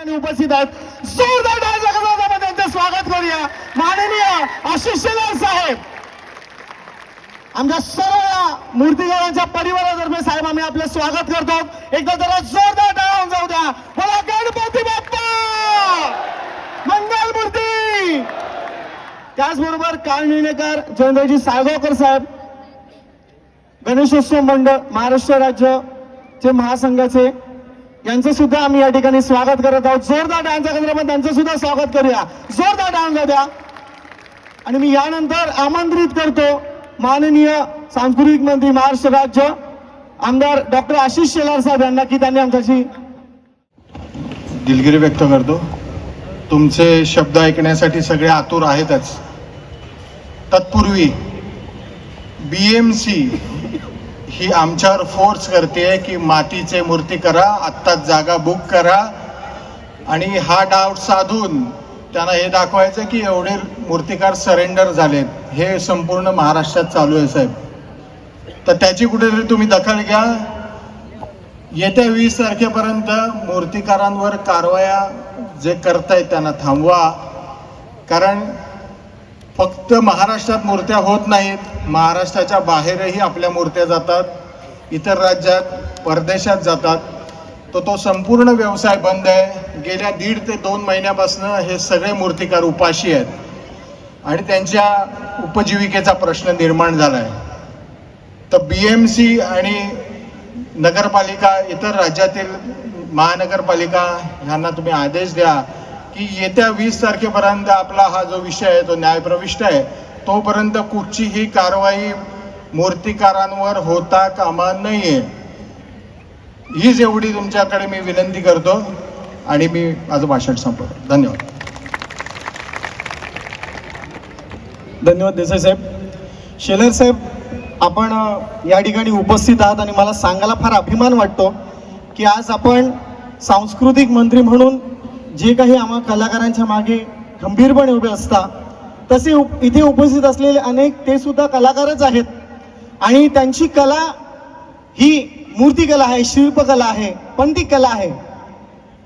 ठिकाणी उपस्थित आहेत. जोरदार टाळ्यांच्या गजरात आपण त्यांचं स्वागत करूया. माननीय आशिष शेलार साहेब, आमच्या सर्व मूर्तिकारांच्या परिवारातर्फे साहेब आम्ही आपलं स्वागत करतो. एकदा जरा जोरदार टाळ्या होऊन जाऊ द्या. बोला गणपती बाप्पा मंगल मूर्ती. त्याचबरोबर काळनिर्णयकार जयंतजी साळगावकर साहेब, गणेशोत्सव मंडळ महाराष्ट्र राज्यचे महासंघाचे, यांचं सुद्धा आम्ही या ठिकाणी स्वागत करत आहोत. जोरदार टाळ्यांच्या गजरात आपण त्यांचं सुद्धा स्वागत करूया. जोरदार टाळ्या द्या. आणि मी यानंतर आमंत्रित करतो माननीय सांस्कृतिक मंत्री महाराष्ट्र राज्य आमदार डॉक्टर आशिष शेलार साहेब यांना की त्यांनी आमच्याशी दिलगिरी व्यक्त करतो. तुमचे शब्द ऐकण्यासाठी सगळे आतुर आहेतच. तत्पूर्वी BMC ही आमच्यावर फोर्स करते की मातीचे मूर्ती करा, आत्ताच जागा बुक करा, आणि हा डाऊट साधून त्यांना हे दाखवायचं की एवढे मूर्तिकार सरेंडर झालेत. हे संपूर्ण महाराष्ट्रात चालू आहे साहेब. तर त्याची कुठेतरी तुम्ही दखल घ्या. येत्या 20 तारखेपर्यंत मूर्तिकारांवर कारवाया जे करतायत त्यांना थांबवा. कारण फक्त महाराष्ट्रात मूर्त्या होत नाहीत, महाराष्ट्राच्या बाहेरही आपल्या मूर्त्या जातात, इतर राज्यात परदेशात जातात. तो संपूर्ण व्यवसाय बंद आहे. गेल्या 1.5 ते 2 महिन्यापासून हे सगळे मूर्तिकार उपाशी आहेत आणि त्यांच्या उपजीविकेचा प्रश्न निर्माण झाला आहे. तर BMC आणि नगरपालिका, इतर राज्यातील महानगरपालिका यांना तुम्ही आदेश द्या की येत्या 20 तारखेपर्यंत आपला हा जो विषय आहे तो न्यायप्रविष्ट आहे. तोपर्यंत कुठचीही कारवाई मूर्तिकारांवर होता कामा नये. हीच एवढी तुमच्याकडे मी विनंती करतो आणि मी माझं भाषण संपवतो. धन्यवाद. धन्यवाद देसाई साहेब. शेलार साहेब, आपण या ठिकाणी उपस्थित आहात आणि मला सांगायला फार अभिमान वाटतो की आज आपण सांस्कृतिक मंत्री म्हणून जे काही आम्हा कलाकारांच्या मागे खंबीरपणे उभे असता, तसे इथे उपस्थित असलेले अनेक ते सुद्धा कलाकारच आहेत. आणि त्यांची कला ही मूर्तिकला आहे, शिल्पकला आहे, पण ती कला आहे.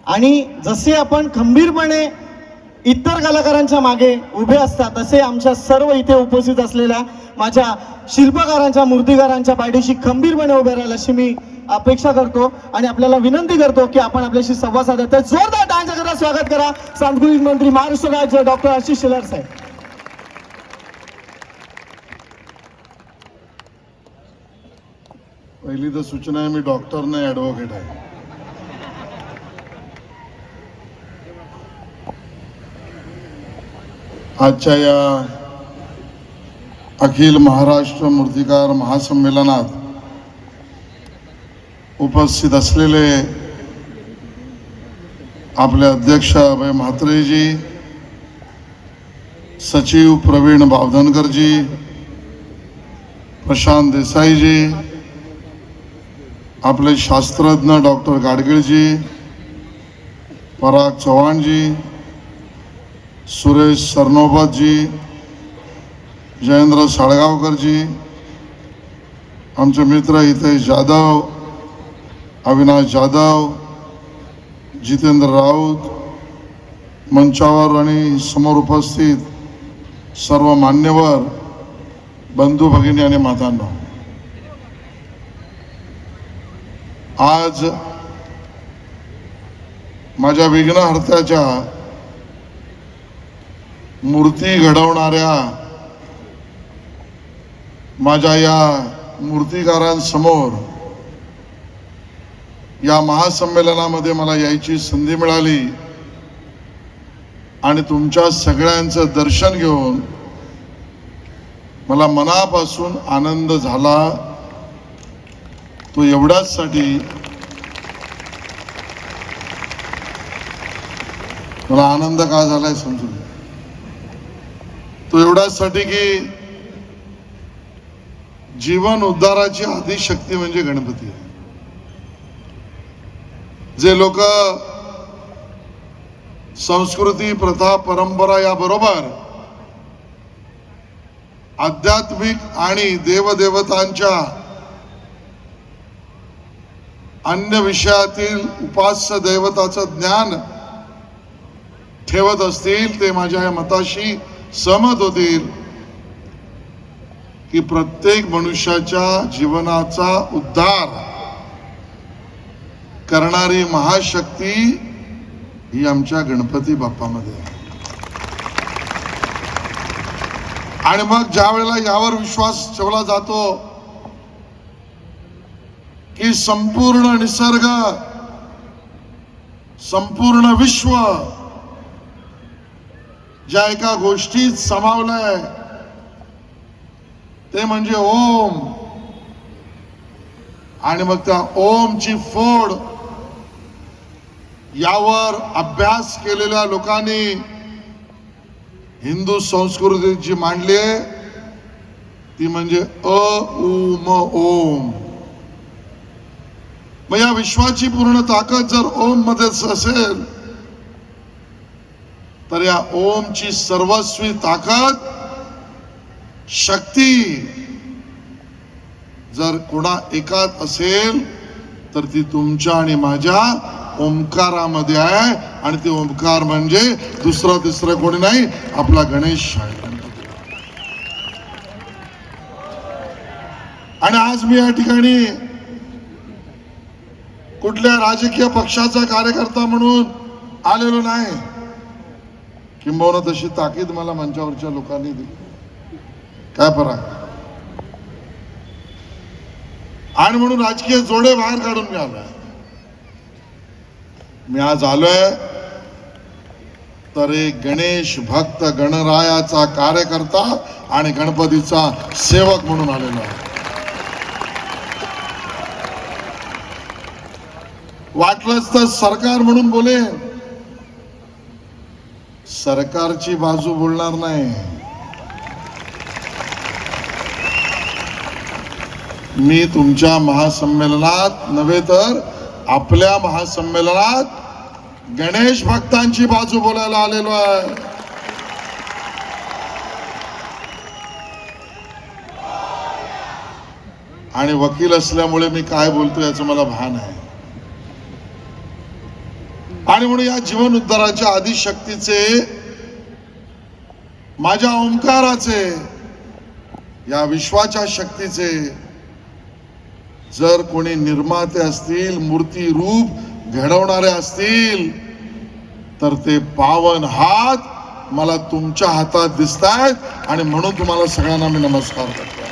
आणि जसे आपण खंबीरपणे इतर कलाकारांच्या मागे उभे असतात, तसे आमच्या सर्व इथे उपस्थित असलेल्या माझ्या शिल्पकारांच्या, मूर्तिकारांच्या पाठीशी खंबीरपणे उभे राहायला अशी मी अपेक्षा करतो आणि आपल्याला विनंती करतो की आपण आपल्याशी संवाद साधत. जोरदार टाळ्यांच्या गजरात स्वागत करा सांस्कृतिक मंत्री महाराष्ट्र राज्य डॉक्टर आशिष शेलार साहेब. पहिली तर सूचना आहे, मी डॉक्टर नाही, ॲडव्होकेट आहे. आजच्या या अखिल महाराष्ट्र मूर्तिकार महासंमेलनात उपस्थित असलेले आपले अध्यक्ष अभय म्हात्रेजी, सचिव प्रवीण बावधनकरजी, प्रशांत देसाईजी, आपले शास्त्रज्ञ डॉक्टर गाडगीळजी, पराग चव्हाणजी, सुरेश सरनोबतजी, जयेंद्र साळगावकरजी, आमचे मित्र हितेश जाधव, अविनाश जाधव, जितेंद्र राऊत, मंचावर आणि समोर उपस्थित सर्व मान्यवर बंधू भगिनी आणि मातांनो, आज माझ्या विघ्नहर्त्याच्या मूर्ती घडवणाऱ्या माझ्या या मूर्तिकारांसमोर या महासंमेलनामध्ये मला यायची संधी मिळाली आणि तुमच्या सगळ्यांचं दर्शन घेऊन मला मनापासून आनंद झाला. तो एवढ्याच साठी मला आनंद का झालाय समजून. तो एवढ्याच साठी की जीवन उद्धाराची आदिशक्ती म्हणजे गणपती आहे. जे लोक संस्कृती, प्रथा, परंपरा याबरोबर आध्यात्मिक आणि देवदेवतांच्या अन्य विषयातील उपास्य दैवताचं ज्ञान ठेवत असतील ते माझ्या या मताशी सहमत होतील की प्रत्येक मनुष्याच्या जीवनाचा उद्धार करणारी महाशक्ती ही आमच्या गणपती बाप्पामध्ये आहे. आणि मग ज्या वेळेला यावर विश्वास ठेवला जातो की संपूर्ण निसर्ग, संपूर्ण विश्व ज्या एका गोष्टीत सामावलंय ते म्हणजे ओम, आणि मग त्या ओमची फोड यावर अभ्यास केलेल्या लोकांनी हिंदू संस्कृती जी मांडली आहे ती म्हणजे अ-उ-म ओम. मग या विश्वाची पूर्ण ताकद जर ओम मध्येच असेल तर या ओमची सर्वस्वी ताकद, शक्ती जर कोणा एकात असेल तर ती तुमच्या आणि माझ्या ओंकारामध्ये आहे. आणि ते ओंकार म्हणजे दुसरं तिसरं कोणी नाही, आपला गणेश आहे. आणि आज मी या ठिकाणी कुठल्या राजकीय पक्षाचा कार्यकर्ता म्हणून आलेलो नाही, किंबहुना तशी ताकीद मला मंचावरच्या लोकांनी दिली. काय फरक? आणि म्हणून राजकीय जोडे बाहेर काढून मी आलोय. मी आज आलोय तर एक गणेश भक्त, गणरायाचा कार्यकर्ता आणि गणपतीचा सेवक म्हणून आलेलो आहे. वाटलंच तर सरकार म्हणून बोलेन, सरकारची बाजू बोलणार नाही. मी तुमच्या महासंमेलनात नव्हे तर आपल्या महासंमेलनात गणेश भक्तांची बाजू बोलायला आलेलो आहे. आणि वकील असल्यामुळे मी काय बोलतो याचं मला भान आहे. आणि म्हणून या जीवन उद्धाराच्या आदिशक्तीचे, माझ्या ओंकाराचे, या विश्वाच्या शक्तीचे जर कोणी निर्माते असतील, मूर्ती रूप घडवणारे असतील तर ते पावन हात मला तुमच्या हातात दिसतायत. आणि म्हणून तुम्हाला सगळ्यांना मी नमस्कार करतो.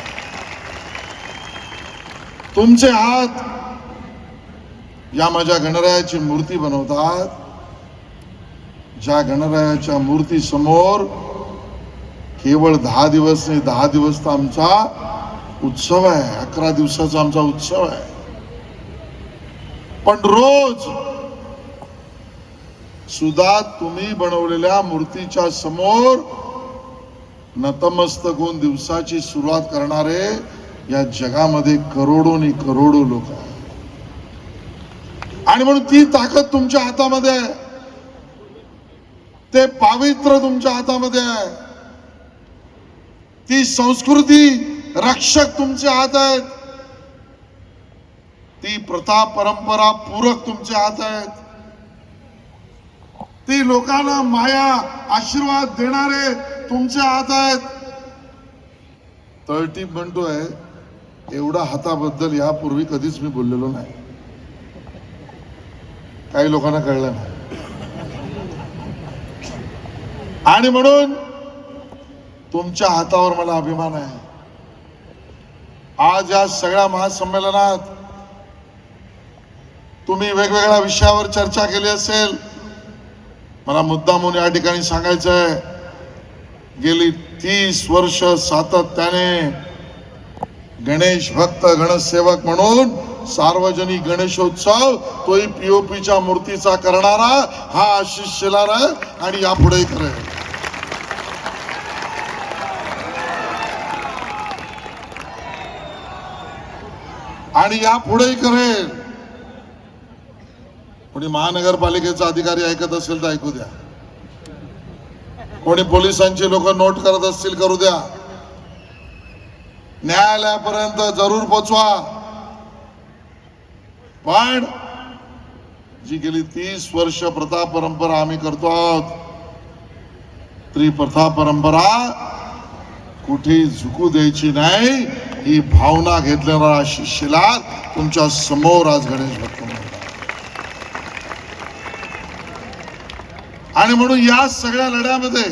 तुमचे हात या माझ्या गणरायाची मूर्ती बनवतात. ज्या गणरायाच्या मूर्ती समोर केवळ 10 दिवस नाही, 10 दिवस तर आमचा उत्सव आहे, 11 दिवसाचा आमचा उत्सव आहे. पण रोज सुद्धा तुम्ही बनवलेल्या मूर्तीच्या समोर नतमस्तक होऊन दिवसाची सुरुवात करणारे या जगामध्ये करोडोनी करोडो लोक आहेत. आणि म्हणून ती ताकद तुमच्या हातामध्ये आहे, ते पावित्र्य तुमच्या हातामध्ये आहे, ती संस्कृती रक्षक तुमचे हात आहेत, ती प्रथा परंपरा पूरक तुमचे हात आहेत, ती लोकांना माया आशीर्वाद देणारे तुमचे हात आहेत. तळटीप म्हणतोय, एवढा हाताबद्दल यापूर्वी कधीच मी बोललेलो नाही. काही लोकांना कळलं नाही. आणि म्हणून तुमच्या हातावर मला अभिमान आहे. आज या सगळ्या महासंमेलनात तुम्ही वेगवेगळ्या विषयावर चर्चा केली असेल. मला मुद्दामून या ठिकाणी सांगायचं आहे, गेली 30 वर्ष सातत्याने गणेश भक्त, गणसेवक म्हणून सार्वजनिक गणेशोत्सव तोही पीओपीच्या मूर्तीचा करणारा हा आशिष शेलार आहे आणि यापुढे करेल. आणि यापुढेही करेल. कोणी महानगरपालिकेचा अधिकारी ऐकत असेल तर ऐकू द्या, कोणी पोलिसांची लोक नोट करत असतील करू द्या, न्यायालयापर्यंत जरूर पोचवा. पण जी गेली 30 वर्ष प्रथा परंपरा आम्ही करतो आहोत स्त्री प्रथा परंपरा कुठे झुकू द्यायची नाही, ही भावना घेतलेला शिलार तुमच्या समोर आज गणेश भक्त मंडळ. आणि म्हणून या सगळ्या लढ्यामध्ये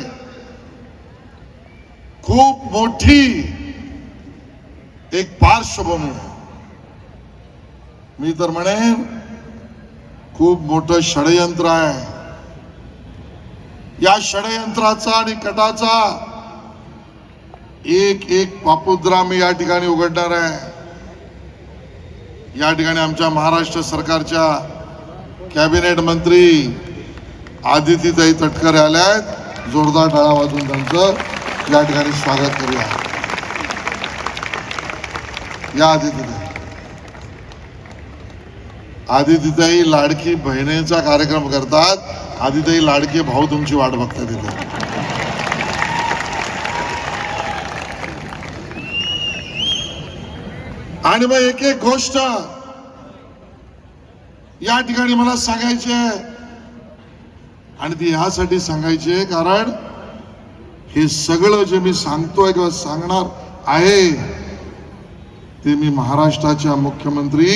खूप मोठी एक पार्श्वभूमी आहे. मी तर म्हणेन खूप मोठं षडयंत्र आहे. या षडयंत्राचा आणि कटाचा एक एक पापुद्रा मी या ठिकाणी उघडणार आहे. या ठिकाणी आमच्या महाराष्ट्र सरकारच्या कॅबिनेट मंत्री आदितीताई तटकरे आल्या आहेत. जोरदार टाळ्या वाजवून त्यांचं या ठिकाणी स्वागत करूया. या आदितीताई लाडकी बहिणीचा कार्यक्रम करतात. आदितीताई लाडके भाऊ तुमची वाट बघतात तिथे. आणि मग एक एक गोष्ट या ठिकाणी मला सांगायची आहे, आणि ती ह्यासाठी सांगायची आहे कारण हे सगळं जे मी सांगतोय किंवा सांगणार आहे ते मी महाराष्ट्राच्या मुख्यमंत्री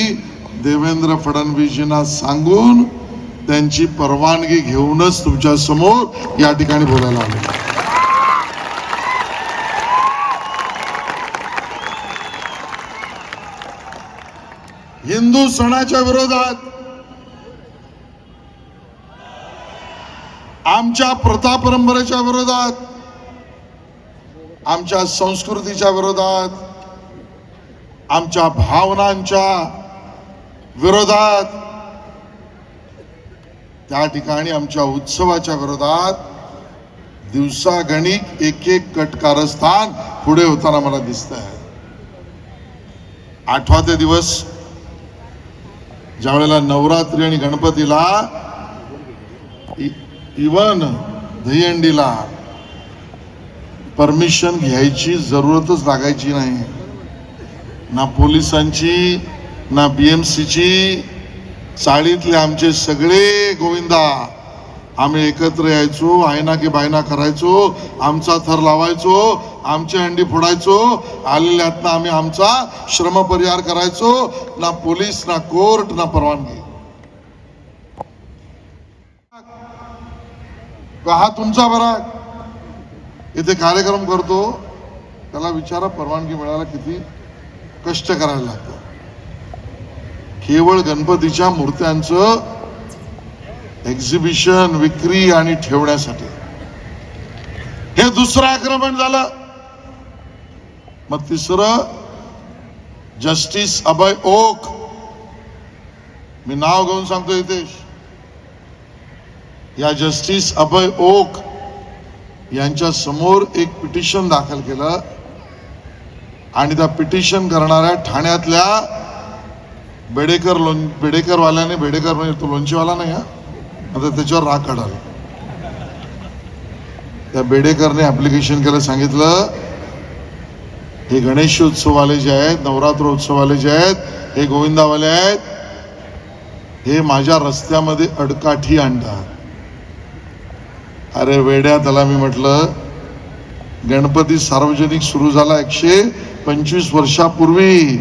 देवेंद्र फडणवीसजींना सांगून त्यांची परवानगी घेऊनच तुमच्या समोर या ठिकाणी बोलायला आलो. हिंदू सणाच्या विरोधात, आमच्या प्रथा परंपरेच्या विरोधात, आमच्या संस्कृतीच्या विरोधात, आमच्या भावनांच्या विरोधात, त्या ठिकाणी आमच्या उत्सवाच्या विरोधात दिवसागणिक एक एक कट कारस्थान पुढे होताना मला दिसत आहे. 8वा ते दिवस ज्या वेळेला नवरात्री आणि गणपतीला इवन दहीहंडीला परमिशन घ्यायची जरूरतच लागायची नाही. ना पोलिसांची ना BMCची. चाळीतले आमचे सगळे गोविंदा आम्ही एकत्र यायचो, आयना की बायना करायचो, आमचा थर लावायचो, आमची हंडी फोडायचो, आलेल्यातनं आम्ही आमचा श्रमपरिहार करायचो. ना पोलीस ना कोर्ट ना परवानगी. हा तुमचा बराक इथे कार्यक्रम करतो त्याला विचारा परवानगी मिळायला किती कष्ट करायला लागतं. केवळ गणपतीच्या मूर्त्यांचं एक्झिबिशन विक्री आणि ठेवण्यासाठी. हे दुसरं आक्रमण झालं. मग तिसरं जस्टिस अभय ओक, मी नाव घेऊन सांगतो हितेश, या जस्टिस अभय ओक यांच्या समोर एक पिटिशन दाखल केलं आणि त्या पिटिशन करणाऱ्या ठाण्यातल्या बेडेकरवाल्याने, बेडेकर म्हणजे तो लोणचीवाला नाही हा, आता त्याच्यावर राग काढाल. त्या बेडेकरने ऍप्लिकेशन केलं, सांगितलं हे गणेशोत्सववाले जे आहेत, नवरात्रोत्सववाले जे आहेत, हे गोविंदावाले आहेत, हे माझ्या रस्त्यामध्ये अडकाठी आणतात. अरे वेड्या, त्याला मी म्हटलं गणपती सार्वजनिक सुरू झाला 125 वर्षापूर्वी.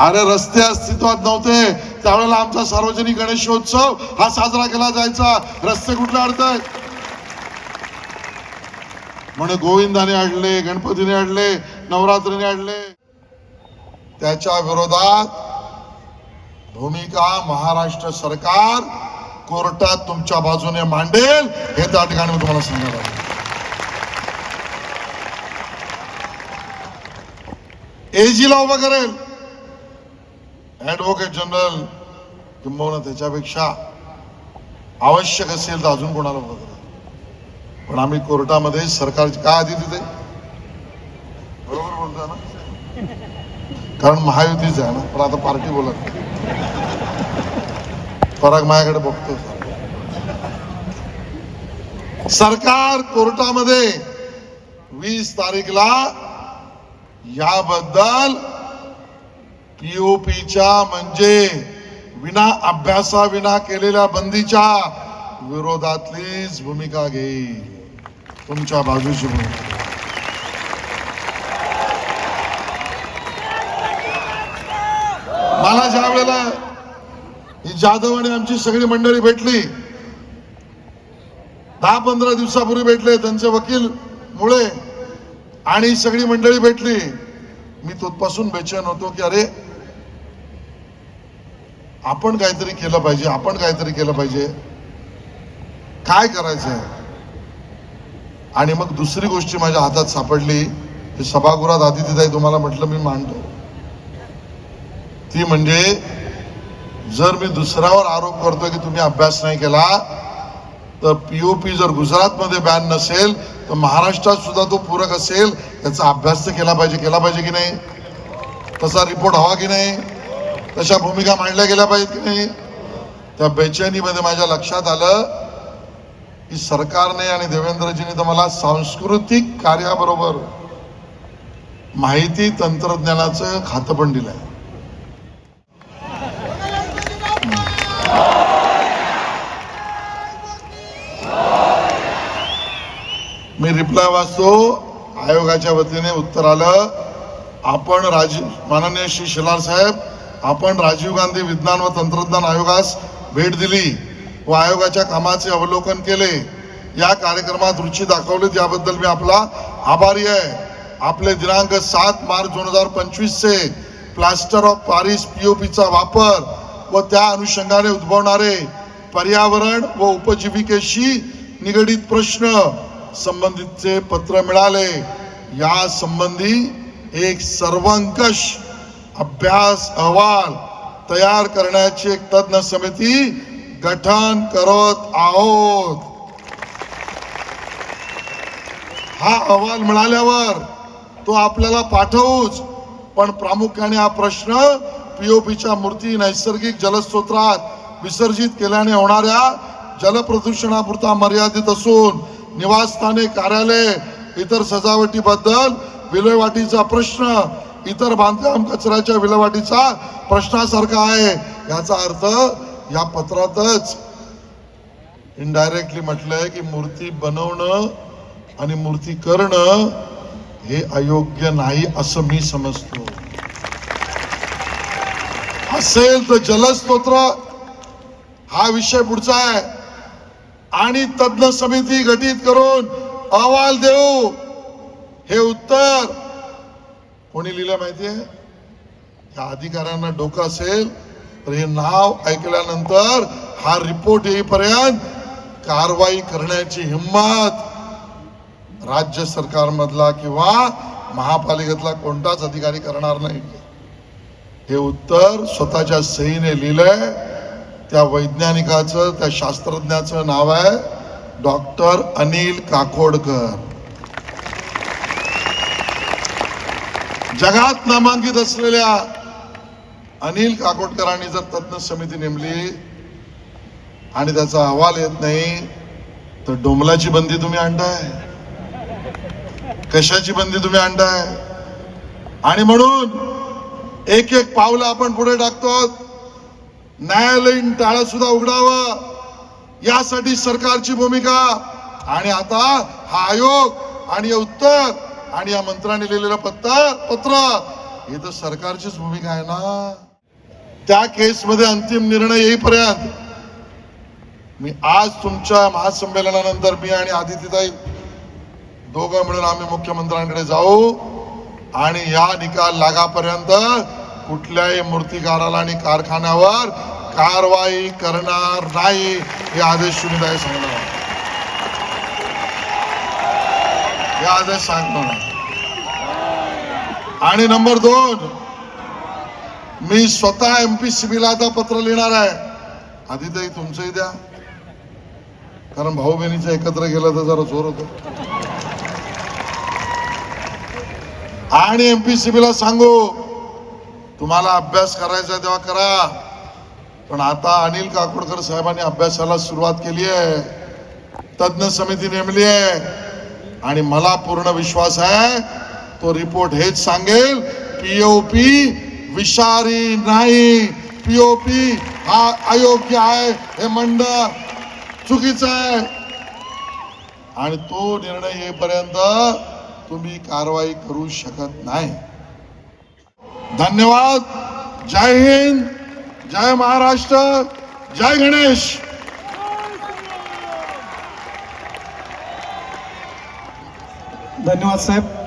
अरे रस्ते अस्तित्वात नव्हते त्यावेळेला आमचा सार्वजनिक गणेशोत्सव हा साजरा केला जायचा. रस्ते कुठले अडतायत? म्हणे गोविंदाने अडले, गणपतीने अडले, नवरात्रीने अडले. त्याच्या विरोधात भूमिका महाराष्ट्र सरकार कोर्टात तुमच्या बाजूने मांडेल हे त्या ठिकाणी मी तुम्हाला सांगणार आहे. एजीला उभं करेल, ऍडव्होकेट जनरल किंबहुना त्याच्यापेक्षा आवश्यक असेल तर अजून कोणाला उभं करेल. पण आम्ही कोर्टामध्ये सरकारची काय आधी तिथे बरोबर बोलतोय ना, कारण महायुतीच आहे ना. पण आता पार्टी बोलत नाही. फरक माझ्याकडे बघतो. सरकार कोर्टामध्ये 20 तारीखला याबद्दल POPच्या म्हणजे विना अभ्यासाविना केलेल्या बंदीच्या विरोधातलीच भूमिका घेईल. तुमच्या बाजूची भूमिका. मला ज्या वेळेला ही जाधव आणि आमची सगळी मंडळी भेटली, 10-15 दिवसापूर्वी भेटले त्यांचे वकील मुळे आणि सगळी मंडळी भेटली, मी तोपासून बेचैन होतो की अरे आपण काहीतरी केलं पाहिजे, आपण काहीतरी केलं पाहिजे, काय करायचंय. आणि मग दुसरी गोष्ट माझ्या हातात सापडली, की सभागृहात आदित्यताई तुम्हाला म्हटलं मी मांडतो, ती म्हणजे जर मी दुसऱ्यावर आरोप करतोय की तुम्ही अभ्यास नाही केला, तर पीओपी जर गुजरातमध्ये बॅन नसेल तर महाराष्ट्रात सुद्धा तो पूरक असेल, त्याचा अभ्यास तर केला पाहिजे की नाही, तसा रिपोर्ट हवा की नाही, तशा भूमिका मांडल्या गेल्या पाहिजेत की नाही. त्या बेचैनीमध्ये माझ्या लक्षात आलं की सरकारने आणि देवेंद्रजींनी तर मला सांस्कृतिक कार्याबरोबर माहिती तंत्रज्ञानाचं खातं पण दिलंय. मी रिप्लाय वाचतो, आयोगाच्या वतीने उत्तर आलं, आपण माननीय श्री शेलार साहेब, आपण राजीव गांधी विज्ञान व तंत्रज्ञान आयोगास भेट दिली व आयोगाच्या कामाचे अवलोकन केले, या कार्यक्रमात रुची दाखवली, त्याबद्दल मी आपला आभारी आहे. आपले दिनांक 7 मार्च 2025 चे प्लास्टर ऑफ पॅरिस पीओपीचा वापर व त्या अनुषंगाने उद्भवणारे पर्यावरण व उपजीविकेशी निगडित प्रश्न संबंधितचे पत्र मिळाले. या संबंधी एक सर्वंकष अभ्यास अहवाल तयार करण्याची एक तज्ञ समिती गठन करत आहोत. हा अहवाल मिळाल्यावर तो आपल्याला पाठवूच, पण प्रामुख्याने हा प्रश्न पीओपीच्या मूर्ती नैसर्गिक जलस्रोतात विसर्जित केल्याने होणाऱ्या जलप्रदूषणापुरता मर्यादित असून निवासस्थाने, कार्यालय, इतर सजावटीबद्दल विल्हेवाटीचा प्रश्न इतर बांधकाम कचऱ्याच्या विल्हेवाटीचा प्रश्नासारखा आहे. याचा अर्थ या पत्रातच इनडायरेक्टली म्हटलंय की मूर्ती बनवणं आणि मूर्ती करणं हे अयोग्य नाही असं मी समजतो. असेल तर जलस्रोत हा विषय पुढचा आहे आणि तज्ञ समिती गठीत करून अहवाल देऊ. हे उत्तर कोणी लिहिलं माहितीये? या अधिकाऱ्यांना डोकं असेल तर हे नाव ऐकल्यानंतर हा रिपोर्ट येईपर्यंत कारवाई करण्याची हिंमत राज्य सरकारमधला किंवा महापालिकेतला कोणताच अधिकारी करणार नाही. हे उत्तर स्वतःच्या सहीने लिहिलंय. त्या वैज्ञानिकाचं, त्या शास्त्रज्ञाचं नाव आहे डॉक्टर अनिल काकोडकर. जगात नामांकित असलेल्या अनिल काकोडकरांनी जर तज्ञ समिती नेमली आणि त्याचा अहवाल येत नाही तर डोंबलाची बंदी तुम्ही आणताय, कशाची बंदी तुम्ही आणताय? आणि म्हणून एक एक पावलं आपण पुढे टाकतो. न्यायालयीन टाळं सुद्धा उघडावं यासाठी सरकारची भूमिका. आणि आता हा आयोग आणि हे उत्तर आणि या मंत्र्यांनी लिहिलेलं पत्र हे तर सरकारचीच भूमिका आहे ना. त्या केसमध्ये अंतिम निर्णय येईपर्यंत मी आज तुमच्या महासंमेलनानंतर मी आणि आदित्यताई दोघं मिळून आम्ही मुख्यमंत्र्यांकडे जाऊ आणि या निकाल लागापर्यंत कुठल्याही मूर्तिकाराला आणि कारखान्यावर कारवाई करणार नाही हे आदेश सुनीताई सांगणार, हे आदेश सांगणार. आणि नंबर 2, मी स्वतः MPCB ला आता पत्र लिहिणार आहे. आदिताई तुमचंही द्या, कारण भाऊ बहिणीचं एकत्र गेलं तर जरा जोर होतो. आणि MPCB ला सांगू तुम्हाला अभ्यास करायचा तेव्हा करा, पण आता अनिल काकोडकर साहेबांनी अभ्यासाला सुरुवात केली आहे, तज्ञ समिती नेमली आहे आणि मला पूर्ण विश्वास आहे तो रिपोर्ट हेच सांगेल, पीओपी विषारी नाही, पीओपी हा अयोग्य आहे, हे म्हणणं चुकीचं आहे. आणि तो निर्णय येईपर्यंत तुम्ही कारवाई करू शकत नाही. धन्यवाद. जय हिंद, जय महाराष्ट्र, जय गणेश. धन्यवाद साहेब.